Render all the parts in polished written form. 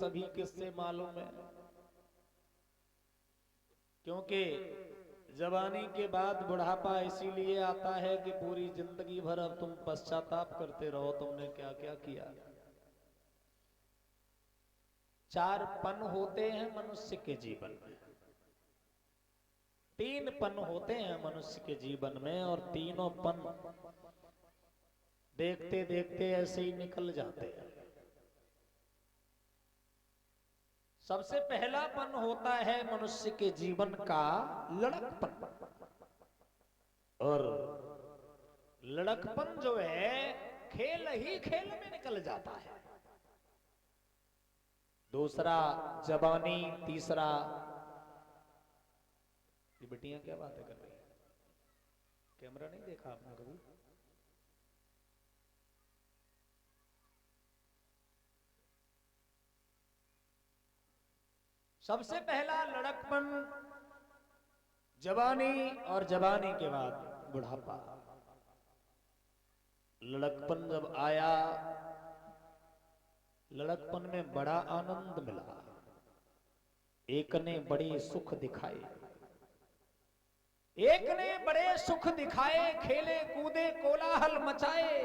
सभी किस्से मालूम है, क्योंकि जवानी के बाद बुढ़ापा इसीलिए आता है कि पूरी जिंदगी भर अब तुम पश्चाताप करते रहो तुमने क्या क्या किया। चार पन होते हैं मनुष्य के जीवन में, तीन पन होते हैं मनुष्य के जीवन में, और तीनों पन देखते देखते ऐसे ही निकल जाते हैं। सबसे पहला पन होता है मनुष्य के जीवन का लड़कपन, और लड़कपन जो है खेल ही खेल में निकल जाता है। दूसरा जवानी, तीसरा, ये बेटियां क्या बातें कर रही हैं? कैमरा नहीं देखा आपने कभी? सबसे पहला लड़कपन, जवानी, और जवानी के बाद बुढ़ापा। लड़कपन जब आया, लड़कपन में बड़ा आनंद मिला, एक ने बड़े सुख दिखाए, एक ने बड़े सुख दिखाए, खेले कूदे कोलाहल मचाए,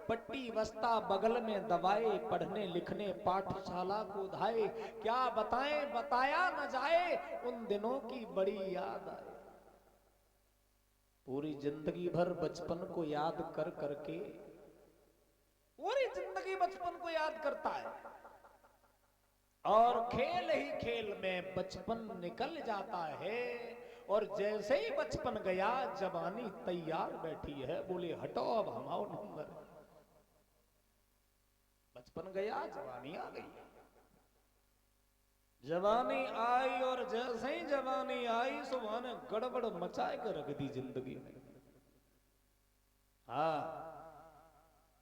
पट्टी बस्ता बगल में दबाए, पढ़ने लिखने पाठशाला को धाए, क्या बताएं बताया न जाए, उन दिनों की बड़ी याद आए। पूरी जिंदगी भर बचपन को याद कर करके, पूरी जिंदगी बचपन को याद करता है, और खेल ही खेल में बचपन निकल जाता है। और जैसे ही बचपन गया जवानी तैयार बैठी है, बोले हटो अब हम आओ नंबर। बचपन गया जवानी आ गई, जवानी आई, और जैसे ही जवानी आई सुबह ने गड़बड़ मचाए कर रख दी जिंदगी में। हाँ,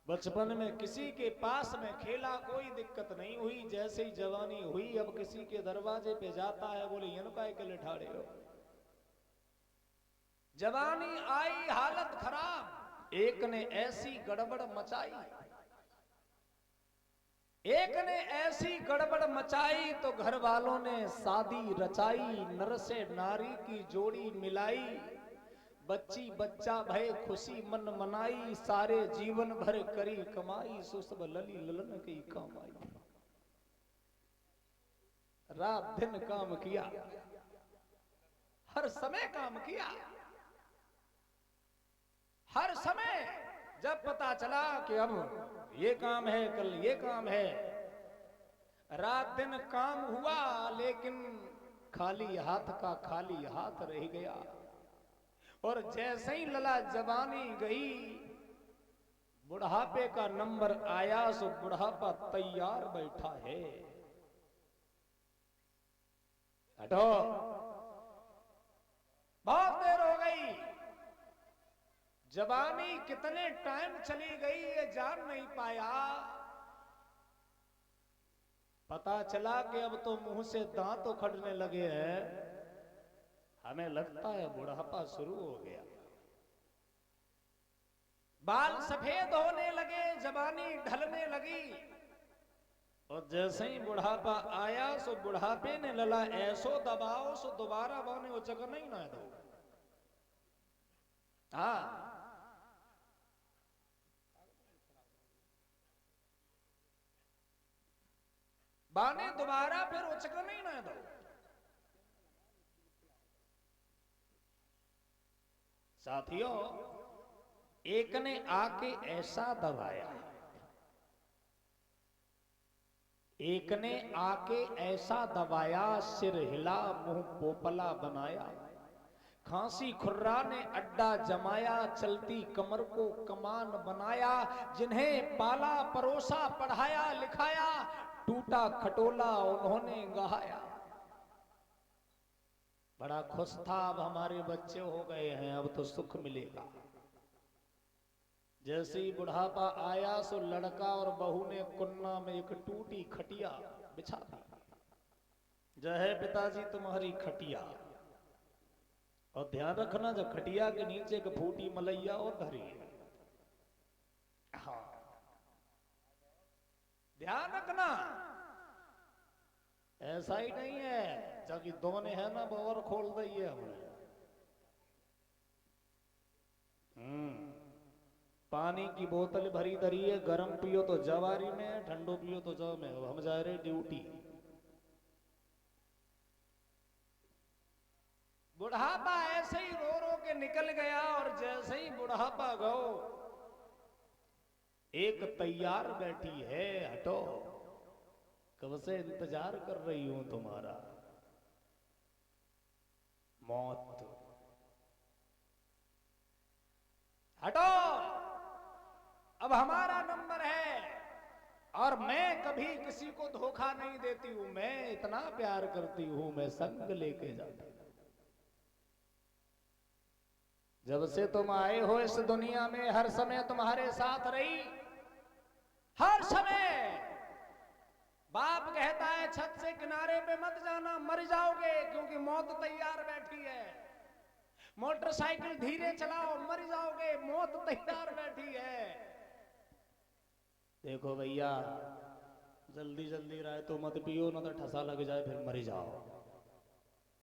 बचपन में किसी के पास में खेला, कोई दिक्कत नहीं हुई, जैसे ही जवानी हुई अब किसी के दरवाजे पे जाता है, बोले यनका के लिए ठाड़े हो। जवानी आई, हालत खराब, एक ने ऐसी गड़बड़ मचाई, एक ने ऐसी गड़बड़ मचाई तो घर वालों ने शादी रचाई, नर से नारी की जोड़ी मिलाई, बच्ची बच्चा भय खुशी मन मनाई, सारे जीवन भर करी कमाई, सो सब लली ललन की कमाई। रात दिन काम किया, हर समय काम किया, हर समय। जब पता चला कि अब ये काम है, कल ये काम है, रात दिन काम हुआ, लेकिन खाली हाथ का खाली हाथ रह गया। और जैसे ही लला जवानी गई, बुढ़ापे का नंबर आया, सो बुढ़ापा तैयार बैठा है। हटो, बहुत देर हो गई, जवानी कितने टाइम चली गई ये जान नहीं पाया। पता चला कि अब तो मुंह से दांत उखड़ने लगे हैं, हमें लगता है बुढ़ापा शुरू हो गया। बाल सफेद होने लगे, जवानी ढलने लगी, और जैसे ही बुढ़ापा आया सो बुढ़ापे ने लला ऐसो दबाओ सो दोबारा बने वो चक्कर नहीं ना दो। हाँ, बाने दोबारा फिर उचक नहीं ना दो। साथियों, एक ने आके ऐसा दबाया, एक ने आके ऐसा दबाया, सिर हिला मुंह पोपला बनाया, खांसी खुर्रा ने अड्डा जमाया, चलती कमर को कमान बनाया, जिन्हें पाला परोसा पढ़ाया लिखाया, टूटा खटोला उन्होंने गहाया। बड़ा खुश था, अब हमारे बच्चे हो गए हैं, अब तो सुख मिलेगा। जैसे ही बुढ़ापा आया सो लड़का और बहू ने कुन्ना में एक टूटी खटिया बिछा दी। जय है पिताजी तुम्हारी खटिया। और ध्यान रखना, जब खटिया के नीचे एक फूटी मलैया और धरी है। हाँ, ध्यान रखना, ऐसा ही नहीं है, जब दोने है ना वो और खोल दी है हमने। पानी की बोतल भरी धरी है, गरम पियो तो जवारी में, ठंडो पियो तो जव में। हम जा रहे ड्यूटी। बुढ़ापा ऐसे ही रो रो के निकल गया, और जैसे ही बुढ़ापा गो, एक तैयार बैठी है, हटो कब से इंतजार कर रही हूं तुम्हारा। मौत, हटो अब हमारा नंबर है। और मैं कभी किसी को धोखा नहीं देती हूं, मैं इतना प्यार करती हूं, मैं संग लेके जाती हूं। जब से तुम आए हो इस दुनिया में, हर समय तुम्हारे साथ रही, हर समय। बाप कहता है छत से किनारे पे मत जाना, मर जाओगे, क्योंकि मौत तैयार बैठी है। मोटरसाइकिल धीरे चलाओ, मर जाओगे, मौत तैयार बैठी है। देखो भैया, जल्दी जल्दी राय तो मत पियो, ना तो ठसा लग जाए फिर मर जाओ।